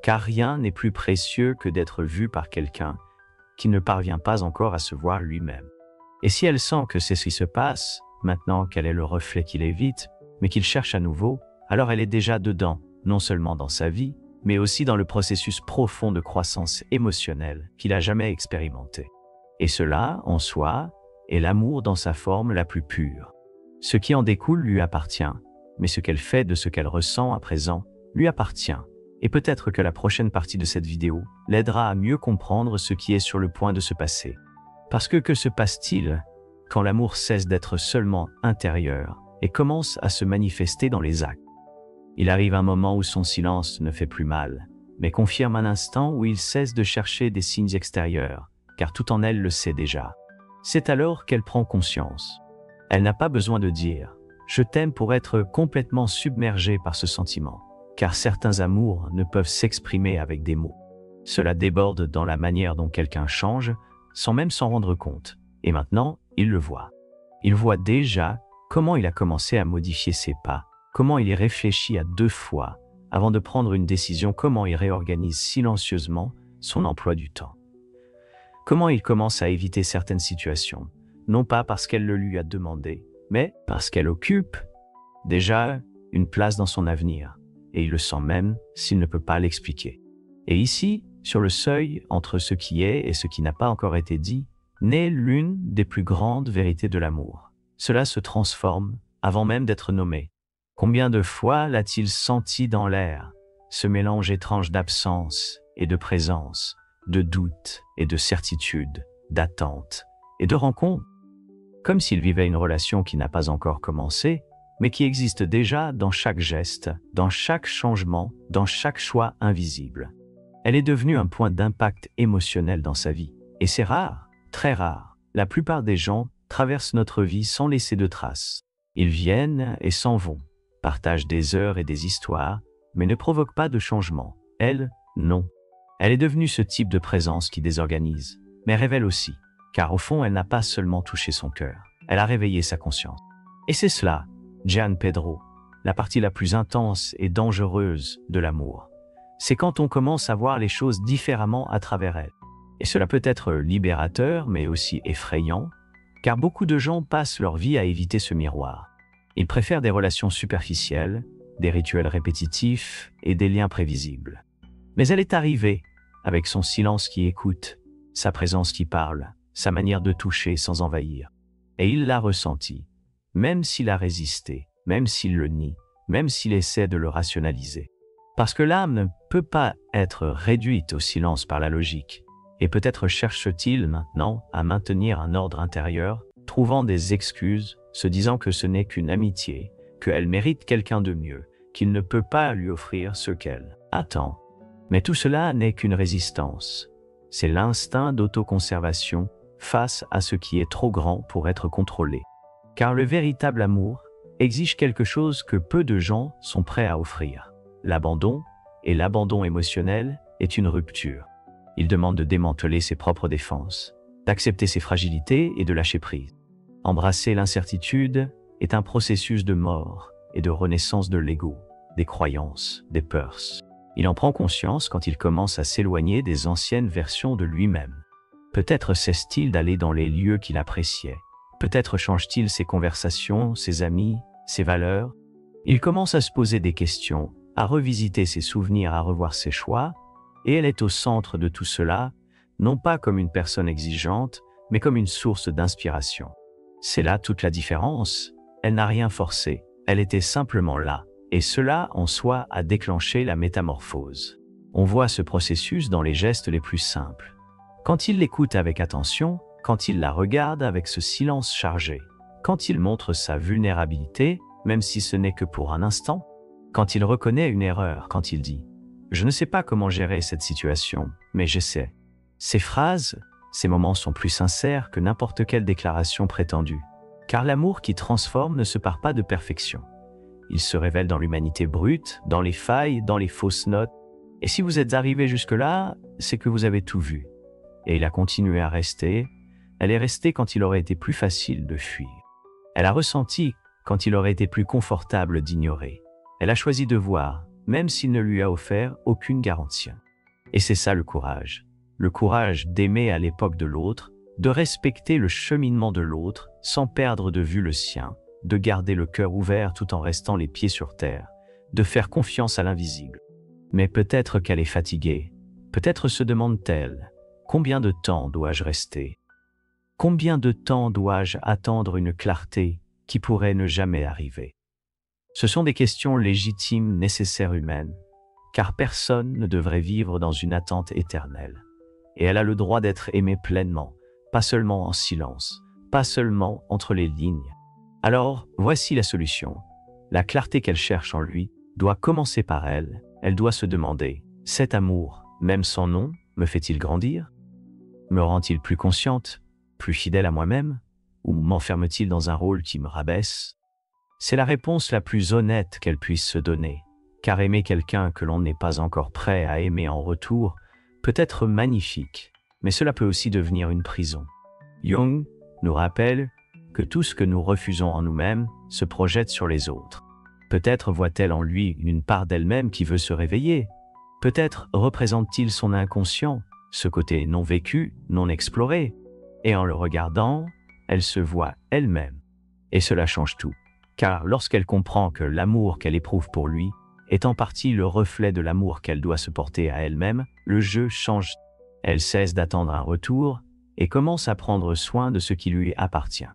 S1: Car rien n'est plus précieux que d'être vu par quelqu'un qui ne parvient pas encore à se voir lui-même. Et si elle sent que c'est ce qui se passe, maintenant qu'elle est le reflet qu'il évite, mais qu'il cherche à nouveau, alors elle est déjà dedans, non seulement dans sa vie, mais aussi dans le processus profond de croissance émotionnelle qu'il n'a jamais expérimenté. Et cela, en soi, est l'amour dans sa forme la plus pure. Ce qui en découle lui appartient, mais ce qu'elle fait de ce qu'elle ressent à présent lui appartient. Et peut-être que la prochaine partie de cette vidéo l'aidera à mieux comprendre ce qui est sur le point de se passer. Parce que se passe-t-il quand l'amour cesse d'être seulement intérieur et commence à se manifester dans les actes? Il arrive un moment où son silence ne fait plus mal, mais confirme un instant où il cesse de chercher des signes extérieurs, car tout en elle le sait déjà. C'est alors qu'elle prend conscience. Elle n'a pas besoin de dire « je t'aime » pour être complètement submergée par ce sentiment, car certains amours ne peuvent s'exprimer avec des mots. Cela déborde dans la manière dont quelqu'un change, sans même s'en rendre compte. Et maintenant, il le voit. Il voit déjà comment il a commencé à modifier ses pas, comment il y réfléchit à 2 fois avant de prendre une décision, comment il réorganise silencieusement son emploi du temps. Comment il commence à éviter certaines situations, non pas parce qu'elle le lui a demandé, mais parce qu'elle occupe déjà une place dans son avenir, et il le sent même s'il ne peut pas l'expliquer. Et ici, sur le seuil entre ce qui est et ce qui n'a pas encore été dit, naît l'une des plus grandes vérités de l'amour. Cela se transforme avant même d'être nommé. Combien de fois l'a-t-il senti dans l'air, ce mélange étrange d'absence et de présence, de doute et de certitude, d'attente et de rencontre? Comme s'il vivait une relation qui n'a pas encore commencé, mais qui existe déjà dans chaque geste, dans chaque changement, dans chaque choix invisible. Elle est devenue un point d'impact émotionnel dans sa vie. Et c'est rare, très rare. La plupart des gens traversent notre vie sans laisser de traces. Ils viennent et s'en vont, partagent des heures et des histoires, mais ne provoquent pas de changement. Elle, non. Elle est devenue ce type de présence qui désorganise, mais révèle aussi, car au fond, elle n'a pas seulement touché son cœur, elle a réveillé sa conscience. Et c'est cela, Gian Pedro, la partie la plus intense et dangereuse de l'amour. C'est quand on commence à voir les choses différemment à travers elle. Et cela peut être libérateur, mais aussi effrayant, car beaucoup de gens passent leur vie à éviter ce miroir. Ils préfèrent des relations superficielles, des rituels répétitifs et des liens prévisibles. Mais elle est arrivée, avec son silence qui écoute, sa présence qui parle, sa manière de toucher sans envahir. Et il l'a ressenti, même s'il a résisté, même s'il le nie, même s'il essaie de le rationaliser. Parce que l'âme ne peut pas être réduite au silence par la logique. Et peut-être cherche-t-il maintenant à maintenir un ordre intérieur, trouvant des excuses, se disant que ce n'est qu'une amitié, qu'elle mérite quelqu'un de mieux, qu'il ne peut pas lui offrir ce qu'elle attend. Mais tout cela n'est qu'une résistance. C'est l'instinct d'autoconservation face à ce qui est trop grand pour être contrôlé. Car le véritable amour exige quelque chose que peu de gens sont prêts à offrir. L'abandon, et l'abandon émotionnel, est une rupture. Il demande de démanteler ses propres défenses, d'accepter ses fragilités et de lâcher prise. Embrasser l'incertitude est un processus de mort et de renaissance de l'ego, des croyances, des peurs. Il en prend conscience quand il commence à s'éloigner des anciennes versions de lui-même. Peut-être cesse-t-il d'aller dans les lieux qu'il appréciait. Peut-être change-t-il ses conversations, ses amis, ses valeurs. Il commence à se poser des questions, à revisiter ses souvenirs, à revoir ses choix, et elle est au centre de tout cela, non pas comme une personne exigeante, mais comme une source d'inspiration. C'est là toute la différence. Elle n'a rien forcé, elle était simplement là, et cela en soi a déclenché la métamorphose. On voit ce processus dans les gestes les plus simples. Quand il l'écoute avec attention, quand il la regarde avec ce silence chargé, quand il montre sa vulnérabilité, même si ce n'est que pour un instant, Quand il reconnaît une erreur, quand il dit « Je ne sais pas comment gérer cette situation, mais j'essaie ». Ces phrases, ces moments sont plus sincères que n'importe quelle déclaration prétendue. Car l'amour qui transforme ne se part pas de perfection. Il se révèle dans l'humanité brute, dans les failles, dans les fausses notes. Et si vous êtes arrivé jusque-là, c'est que vous avez tout vu. Et il a continué à rester. Elle est restée quand il aurait été plus facile de fuir. Elle a ressenti quand il aurait été plus confortable d'ignorer. Elle a choisi de voir, même s'il ne lui a offert aucune garantie. Et c'est ça le courage. Le courage d'aimer à l'époque de l'autre, de respecter le cheminement de l'autre sans perdre de vue le sien, de garder le cœur ouvert tout en restant les pieds sur terre, de faire confiance à l'invisible. Mais peut-être qu'elle est fatiguée, peut-être se demande-t-elle « Combien de temps dois-je rester ? Combien de temps dois-je attendre une clarté qui pourrait ne jamais arriver ?» Ce sont des questions légitimes, nécessaires humaines, car personne ne devrait vivre dans une attente éternelle. Et elle a le droit d'être aimée pleinement, pas seulement en silence, pas seulement entre les lignes. Alors, voici la solution. La clarté qu'elle cherche en lui doit commencer par elle. Elle doit se demander, cet amour, même sans nom, me fait-il grandir? Me rend-il plus consciente, plus fidèle à moi-même? Ou m'enferme-t-il dans un rôle qui me rabaisse? C'est la réponse la plus honnête qu'elle puisse se donner, car aimer quelqu'un que l'on n'est pas encore prêt à aimer en retour peut être magnifique, mais cela peut aussi devenir une prison. Jung nous rappelle que tout ce que nous refusons en nous-mêmes se projette sur les autres. Peut-être voit-elle en lui une part d'elle-même qui veut se réveiller. Peut-être représente-t-il son inconscient, ce côté non vécu, non exploré. Et en le regardant, elle se voit elle-même. Et cela change tout. Car lorsqu'elle comprend que l'amour qu'elle éprouve pour lui est en partie le reflet de l'amour qu'elle doit se porter à elle-même, le jeu change. Elle cesse d'attendre un retour et commence à prendre soin de ce qui lui appartient.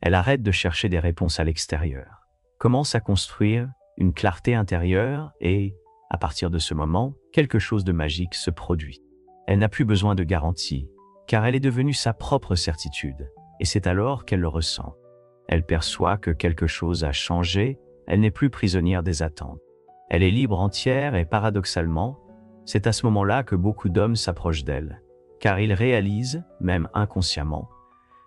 S1: Elle arrête de chercher des réponses à l'extérieur, commence à construire une clarté intérieure et, à partir de ce moment, quelque chose de magique se produit. Elle n'a plus besoin de garantie, car elle est devenue sa propre certitude, et c'est alors qu'elle le ressent. Elle perçoit que quelque chose a changé, elle n'est plus prisonnière des attentes. Elle est libre entière et paradoxalement, c'est à ce moment-là que beaucoup d'hommes s'approchent d'elle, car ils réalisent, même inconsciemment,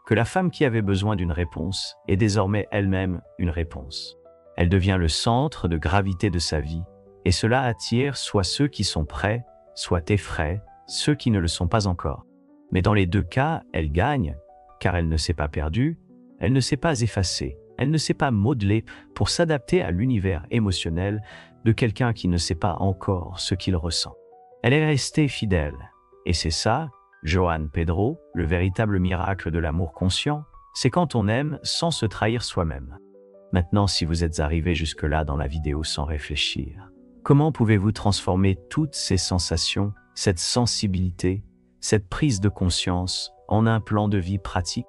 S1: que la femme qui avait besoin d'une réponse est désormais elle-même une réponse. Elle devient le centre de gravité de sa vie, et cela attire soit ceux qui sont prêts, soit effraie ceux qui ne le sont pas encore. Mais dans les deux cas, elle gagne, car elle ne s'est pas perdue, elle ne s'est pas effacée, elle ne s'est pas modelée pour s'adapter à l'univers émotionnel de quelqu'un qui ne sait pas encore ce qu'il ressent. Elle est restée fidèle, et c'est ça, Joan Pedro, le véritable miracle de l'amour conscient, c'est quand on aime sans se trahir soi-même. Maintenant, si vous êtes arrivé jusque-là dans la vidéo sans réfléchir, comment pouvez-vous transformer toutes ces sensations, cette sensibilité, cette prise de conscience en un plan de vie pratique?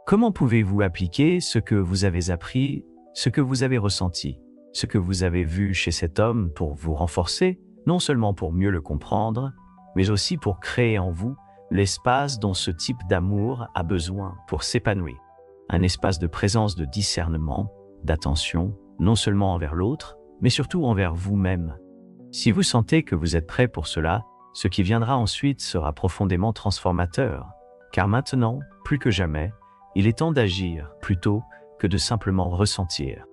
S1: Comment pouvez-vous appliquer ce que vous avez appris, ce que vous avez ressenti, ce que vous avez vu chez cet homme pour vous renforcer, non seulement pour mieux le comprendre, mais aussi pour créer en vous l'espace dont ce type d'amour a besoin pour s'épanouir. Un espace de présence, de discernement, d'attention, non seulement envers l'autre, mais surtout envers vous-même. Si vous sentez que vous êtes prêt pour cela, ce qui viendra ensuite sera profondément transformateur, car maintenant, plus que jamais, il est temps d'agir plutôt que de simplement ressentir.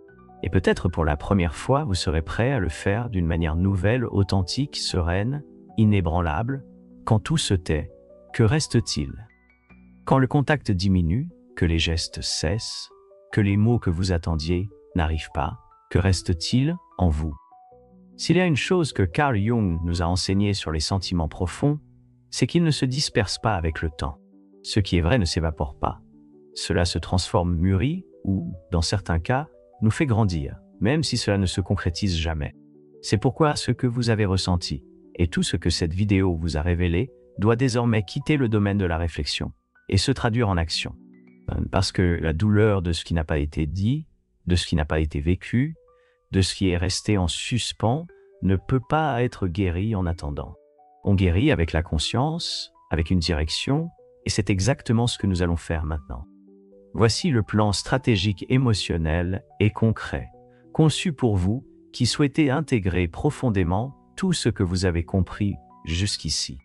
S1: Et peut-être pour la première fois, vous serez prêt à le faire d'une manière nouvelle, authentique, sereine, inébranlable. Quand tout se tait, que reste-t-il? Quand le contact diminue, que les gestes cessent, que les mots que vous attendiez n'arrivent pas, que reste-t-il en vous? S'il y a une chose que Carl Jung nous a enseigné sur les sentiments profonds, c'est qu'ils ne se dispersent pas avec le temps. Ce qui est vrai ne s'évapore pas. Cela se transforme, mûrit, ou, dans certains cas, nous fait grandir, même si cela ne se concrétise jamais. C'est pourquoi ce que vous avez ressenti, et tout ce que cette vidéo vous a révélé, doit désormais quitter le domaine de la réflexion, et se traduire en action. Parce que la douleur de ce qui n'a pas été dit, de ce qui n'a pas été vécu, de ce qui est resté en suspens, ne peut pas être guéri en attendant. On guérit avec la conscience, avec une direction, et c'est exactement ce que nous allons faire maintenant. Voici le plan stratégique émotionnel et concret, conçu pour vous qui souhaitez intégrer profondément tout ce que vous avez compris jusqu'ici.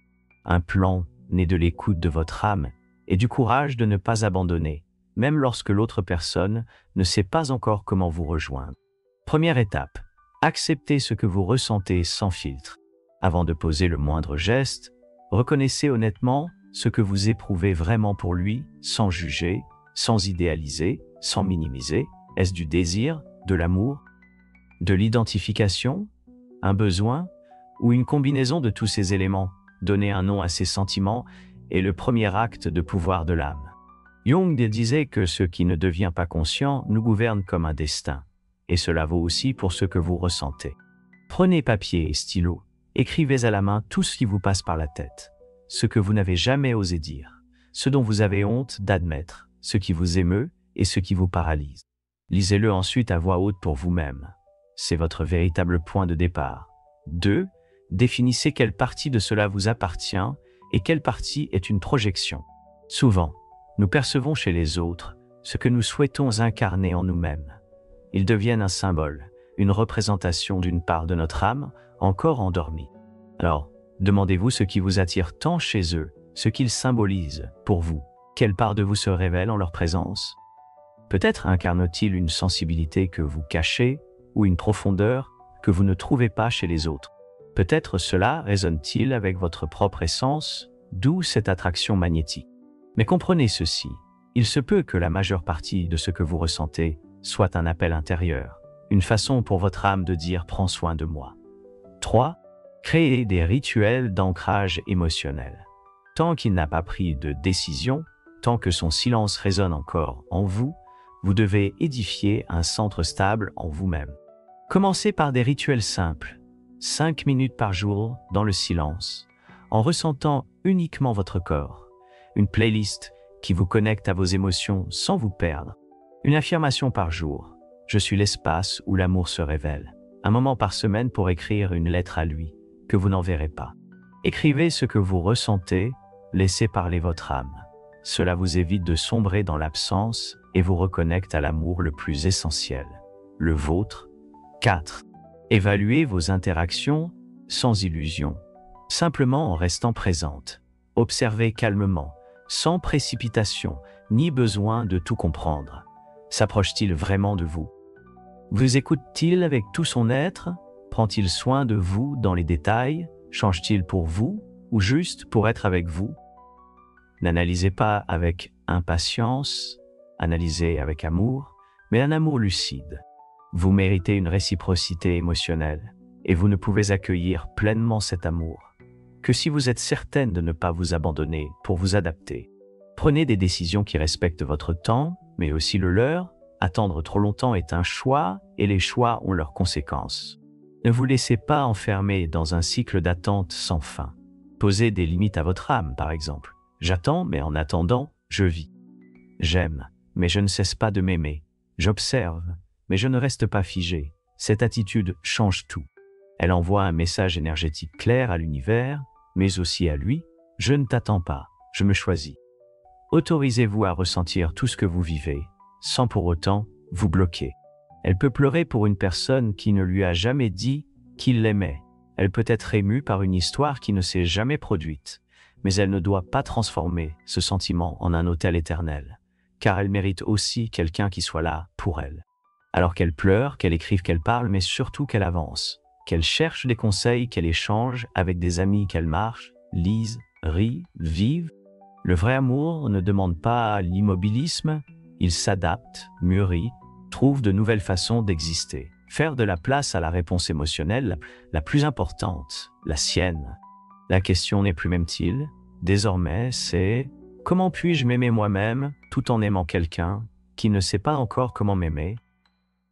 S1: Un plan né de l'écoute de votre âme et du courage de ne pas abandonner, même lorsque l'autre personne ne sait pas encore comment vous rejoindre. Première étape, acceptez ce que vous ressentez sans filtre. Avant de poser le moindre geste, reconnaissez honnêtement ce que vous éprouvez vraiment pour lui, sans juger, sans idéaliser, sans minimiser. Est-ce du désir, de l'amour, de l'identification, un besoin ou une combinaison de tous ces éléments? Donner un nom à ces sentiments est le premier acte de pouvoir de l'âme. Jung disait que ce qui ne devient pas conscient nous gouverne comme un destin, et cela vaut aussi pour ce que vous ressentez. Prenez papier et stylo, écrivez à la main tout ce qui vous passe par la tête, ce que vous n'avez jamais osé dire, ce dont vous avez honte d'admettre, ce qui vous émeut et ce qui vous paralyse. Lisez-le ensuite à voix haute pour vous-même. C'est votre véritable point de départ. 2. Définissez quelle partie de cela vous appartient et quelle partie est une projection. Souvent, nous percevons chez les autres ce que nous souhaitons incarner en nous-mêmes. Ils deviennent un symbole, une représentation d'une part de notre âme encore endormie. Alors, demandez-vous ce qui vous attire tant chez eux, ce qu'ils symbolisent pour vous. Quelle part de vous se révèle en leur présence? Peut-être incarne-t-il une sensibilité que vous cachez ou une profondeur que vous ne trouvez pas chez les autres. Peut-être cela résonne-t-il avec votre propre essence, d'où cette attraction magnétique. Mais comprenez ceci, il se peut que la majeure partie de ce que vous ressentez soit un appel intérieur, une façon pour votre âme de dire « prends soin de moi ». 3. Créez des rituels d'ancrage émotionnel. Tant qu'il n'a pas pris de décision, tant que son silence résonne encore en vous, vous devez édifier un centre stable en vous-même. Commencez par des rituels simples, 5 minutes par jour dans le silence, en ressentant uniquement votre corps. Une playlist qui vous connecte à vos émotions sans vous perdre. Une affirmation par jour, je suis l'espace où l'amour se révèle. Un moment par semaine pour écrire une lettre à lui, que vous n'enverrez pas. Écrivez ce que vous ressentez, laissez parler votre âme. Cela vous évite de sombrer dans l'absence et vous reconnecte à l'amour le plus essentiel, le vôtre. 4. Évaluez vos interactions sans illusion, simplement en restant présente. Observez calmement, sans précipitation, ni besoin de tout comprendre. S'approche-t-il vraiment de vous? Vous écoute-t-il avec tout son être? Prend-il soin de vous dans les détails? Change-t-il pour vous ou juste pour être avec vous? N'analysez pas avec impatience, analysez avec amour, mais un amour lucide. Vous méritez une réciprocité émotionnelle et vous ne pouvez accueillir pleinement cet amour que si vous êtes certaine de ne pas vous abandonner pour vous adapter. Prenez des décisions qui respectent votre temps, mais aussi le leur. Attendre trop longtemps est un choix et les choix ont leurs conséquences. Ne vous laissez pas enfermer dans un cycle d'attente sans fin. Posez des limites à votre âme, par exemple. J'attends, mais en attendant, je vis. J'aime, mais je ne cesse pas de m'aimer. J'observe, mais je ne reste pas figé. Cette attitude change tout. Elle envoie un message énergétique clair à l'univers, mais aussi à lui. Je ne t'attends pas, je me choisis. Autorisez-vous à ressentir tout ce que vous vivez, sans pour autant vous bloquer. Elle peut pleurer pour une personne qui ne lui a jamais dit qu'il l'aimait. Elle peut être émue par une histoire qui ne s'est jamais produite, mais elle ne doit pas transformer ce sentiment en un autel éternel, car elle mérite aussi quelqu'un qui soit là pour elle. Alors qu'elle pleure, qu'elle écrive, qu'elle parle, mais surtout qu'elle avance, qu'elle cherche des conseils, qu'elle échange avec des amis, qu'elle marche, lise, rit, vive. Le vrai amour ne demande pas l'immobilisme, il s'adapte, mûrit, trouve de nouvelles façons d'exister. Faire de la place à la réponse émotionnelle la plus importante, la sienne. La question n'est plus m'aime-t-il? Désormais, c'est « Comment puis-je m'aimer moi-même tout en aimant quelqu'un qui ne sait pas encore comment m'aimer ?»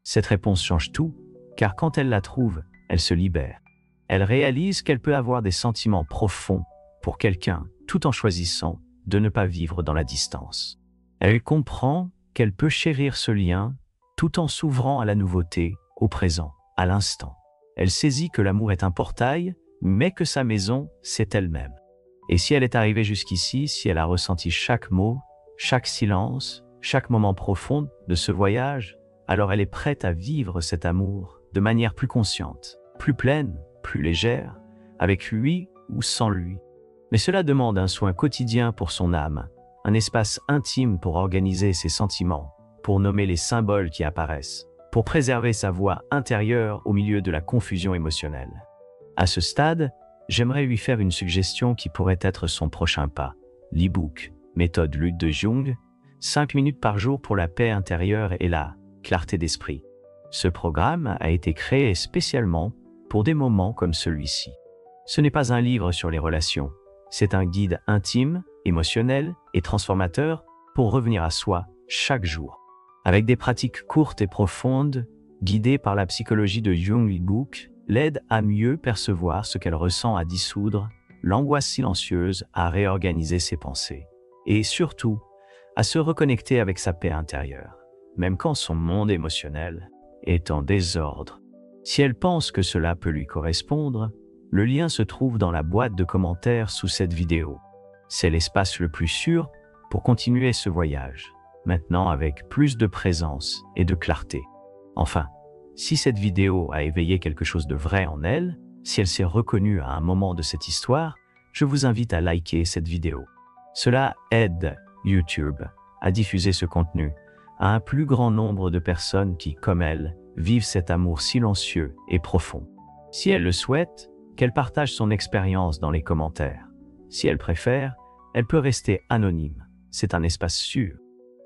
S1: Cette réponse change tout, car quand elle la trouve, elle se libère. Elle réalise qu'elle peut avoir des sentiments profonds pour quelqu'un tout en choisissant de ne pas vivre dans la distance. Elle comprend qu'elle peut chérir ce lien tout en s'ouvrant à la nouveauté, au présent, à l'instant. Elle saisit que l'amour est un portail, mais que sa maison, c'est elle-même. Et si elle est arrivée jusqu'ici, si elle a ressenti chaque mot, chaque silence, chaque moment profond de ce voyage, alors elle est prête à vivre cet amour de manière plus consciente, plus pleine, plus légère, avec lui ou sans lui. Mais cela demande un soin quotidien pour son âme, un espace intime pour organiser ses sentiments, pour nommer les symboles qui apparaissent, pour préserver sa voix intérieure au milieu de la confusion émotionnelle. À ce stade, j'aimerais lui faire une suggestion qui pourrait être son prochain pas. L'e-book Méthode Lutte de Jung, 5 minutes par jour pour la paix intérieure et la clarté d'esprit. Ce programme a été créé spécialement pour des moments comme celui-ci. Ce n'est pas un livre sur les relations, c'est un guide intime, émotionnel et transformateur pour revenir à soi chaque jour. Avec des pratiques courtes et profondes, guidées par la psychologie de Jung, l'e-book l'aide à mieux percevoir ce qu'elle ressent, à dissoudre l'angoisse silencieuse, à réorganiser ses pensées et surtout à se reconnecter avec sa paix intérieure, même quand son monde émotionnel est en désordre. Si elle pense que cela peut lui correspondre, le lien se trouve dans la boîte de commentaires sous cette vidéo. C'est l'espace le plus sûr pour continuer ce voyage, maintenant avec plus de présence et de clarté. Enfin, si cette vidéo a éveillé quelque chose de vrai en elle, si elle s'est reconnue à un moment de cette histoire, je vous invite à liker cette vidéo. Cela aide YouTube à diffuser ce contenu à un plus grand nombre de personnes qui, comme elle, vivent cet amour silencieux et profond. Si elle le souhaite, qu'elle partage son expérience dans les commentaires. Si elle préfère, elle peut rester anonyme. C'est un espace sûr.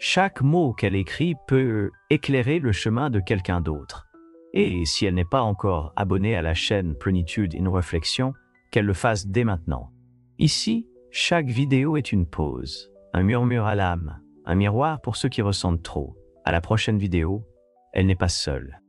S1: Chaque mot qu'elle écrit peut éclairer le chemin de quelqu'un d'autre. Et si elle n'est pas encore abonnée à la chaîne Plénitude in Réflexion, qu'elle le fasse dès maintenant. Ici, chaque vidéo est une pause, un murmure à l'âme, un miroir pour ceux qui ressentent trop. À la prochaine vidéo, elle n'est pas seule.